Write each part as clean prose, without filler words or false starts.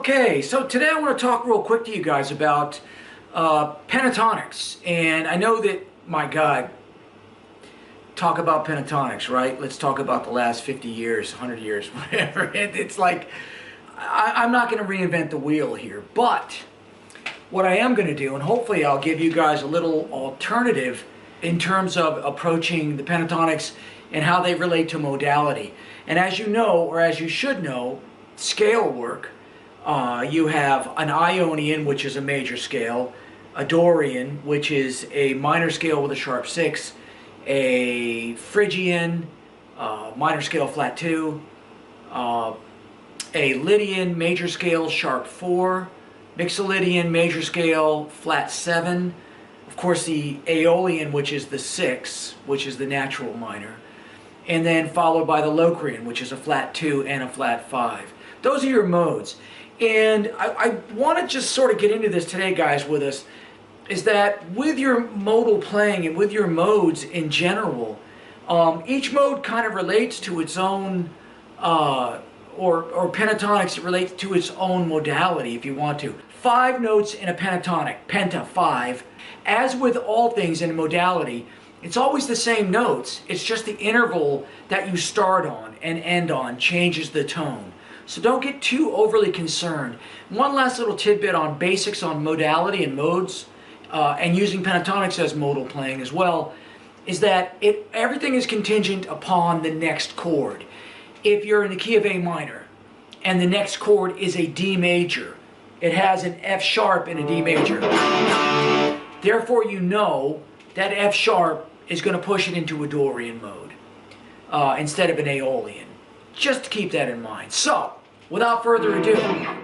Okay, so today I want to talk real quick to you guys about pentatonics. And I know that, my God, talk about pentatonics, right? Let's talk about the last 50 years, 100 years, whatever. It's like, I'm not going to reinvent the wheel here. But what I am going to do, and hopefully I'll give you guys a little alternative in terms of approaching the pentatonics and how they relate to modality. And as you know, or as you should know, scale work, you have an Ionian, which is a major scale, a Dorian, which is a minor scale with a sharp 6, a Phrygian, minor scale flat 2, a Lydian, major scale sharp 4, Mixolydian, major scale flat 7, of course the Aeolian, which is the 6, which is the natural minor, and then followed by the Locrian, which is a flat 2 and a flat 5. Those are your modes. And I want to just sort of get into this today, guys, with us, is that with your modal playing and with your modes in general, each mode kind of relates to its own, or pentatonics, it relates to its own modality, if you want to. 5 notes in a pentatonic, penta, 5. As with all things in modality, it's always the same notes. It's just the interval that you start on and end on changes the tone. So don't get too overly concerned. One last little tidbit on basics on modality and modes, and using pentatonics as modal playing as well, is that everything is contingent upon the next chord. If you're in the key of A minor, and the next chord is a D major, it has an F sharp and a D major. Therefore, you know that F sharp is going to push it into a Dorian mode instead of an Aeolian. Just to keep that in mind. So, without further ado,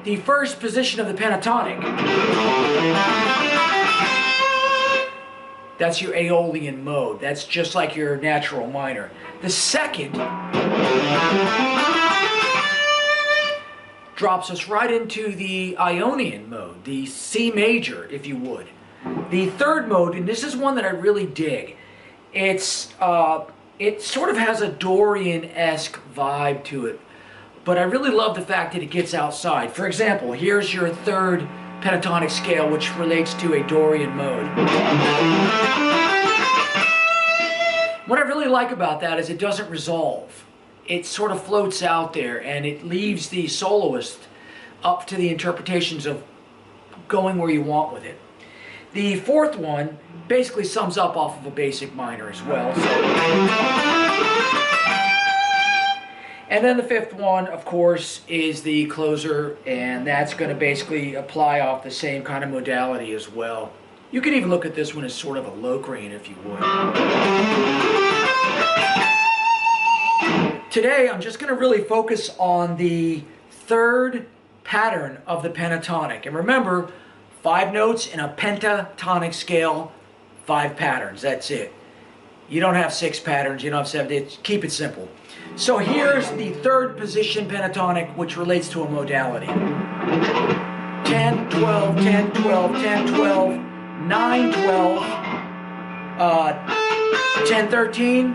the first position of the pentatonic, that's your Aeolian mode. That's just like your natural minor. The second drops us right into the Ionian mode, the C major, if you would. The third mode, and this is one that I really dig, it sort of has a Dorian-esque vibe to it, but I really love the fact that it gets outside. For example, here's your third pentatonic scale, which relates to a Dorian mode. What I really like about that is it doesn't resolve. It sort of floats out there, and it leaves the soloist up to the interpretations of going where you want with it. The fourth one basically sums up off of a basic minor as well. And then the fifth one, of course, is the closer, and that's going to basically apply off the same kind of modality as well. You can even look at this one as sort of a Locrian, if you would. Today, I'm just going to really focus on the third pattern of the pentatonic. And remember, 5 notes in a pentatonic scale, 5 patterns. That's it. You don't have 6 patterns. You don't have 7. Keep it simple. So here's the third position pentatonic, which relates to a modality. 10, 12, 10, 12, 10, 12, 9, 12, 10, 13,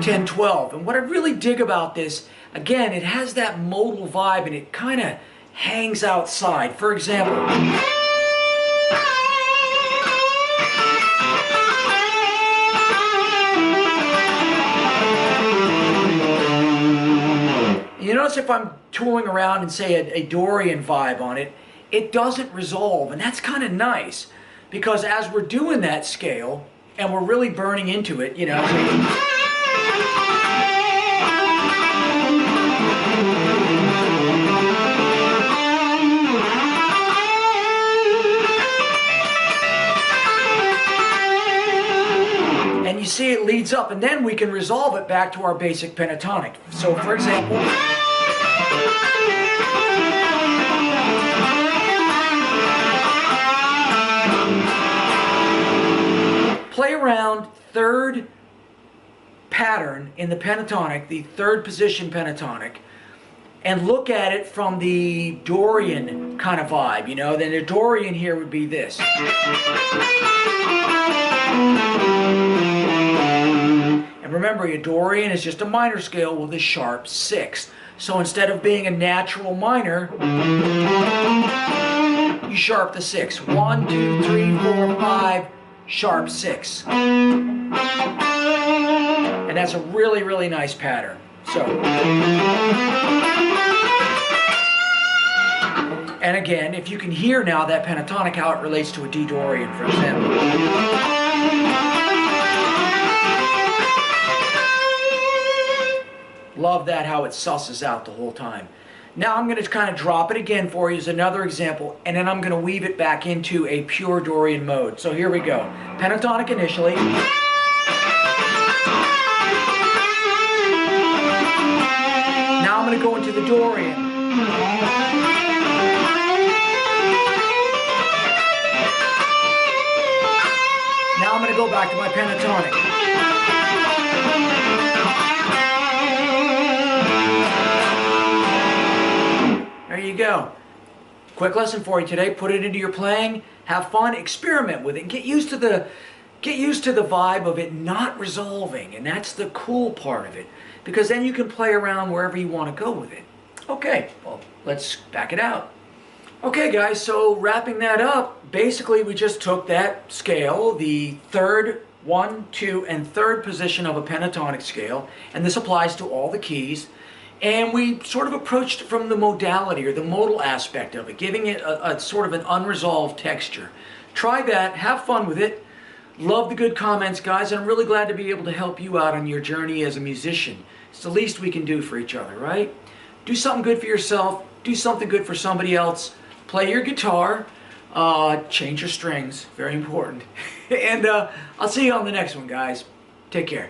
10, 12. And what I really dig about this, again, it has that modal vibe and it kind of hangs outside. For example, you notice if I'm tooling around and say a Dorian vibe on it, it doesn't resolve, and that's kind of nice, because as we're doing that scale and we're really burning into it, you know, and you see it leads up, and then we can resolve it back to our basic pentatonic. So for example, play around third pattern in the pentatonic, the third position pentatonic, and look at it from the Dorian kind of vibe, you know. Then the Dorian here would be this. And remember, remember, a Dorian is just a minor scale with a sharp 6. So instead of being a natural minor, you sharp the 6. 1, 2, 3, 4, 5, sharp 6. And that's a really, really nice pattern. So, and again, if you can hear now that pentatonic, how it relates to a D Dorian, for example. Love that, how it susses out the whole time. Now I'm going to kind of drop it again for you as another example, and then I'm going to weave it back into a pure Dorian mode. So here we go. Pentatonic initially. Now I'm going to go into the Dorian. Now I'm going to go back to my pentatonic. There you go. Quick lesson for you today. Put it into your playing. Have fun. Experiment with it. And get used to the vibe of it not resolving. And that's the cool part of it. Because then you can play around wherever you want to go with it. Okay, well, let's back it out. Okay, guys, so wrapping that up, basically we just took that scale, the third, 1, 2, and third position of a pentatonic scale, and this applies to all the keys, and we sort of approached it from the modality or the modal aspect of it, giving it a sort of an unresolved texture. Try that, have fun with it. Love the good comments, guys, and I'm really glad to be able to help you out on your journey as a musician. It's the least we can do for each other, right? Do something good for yourself, do something good for somebody else, play your guitar, change your strings, very important. And I'll see you on the next one, guys. Take care.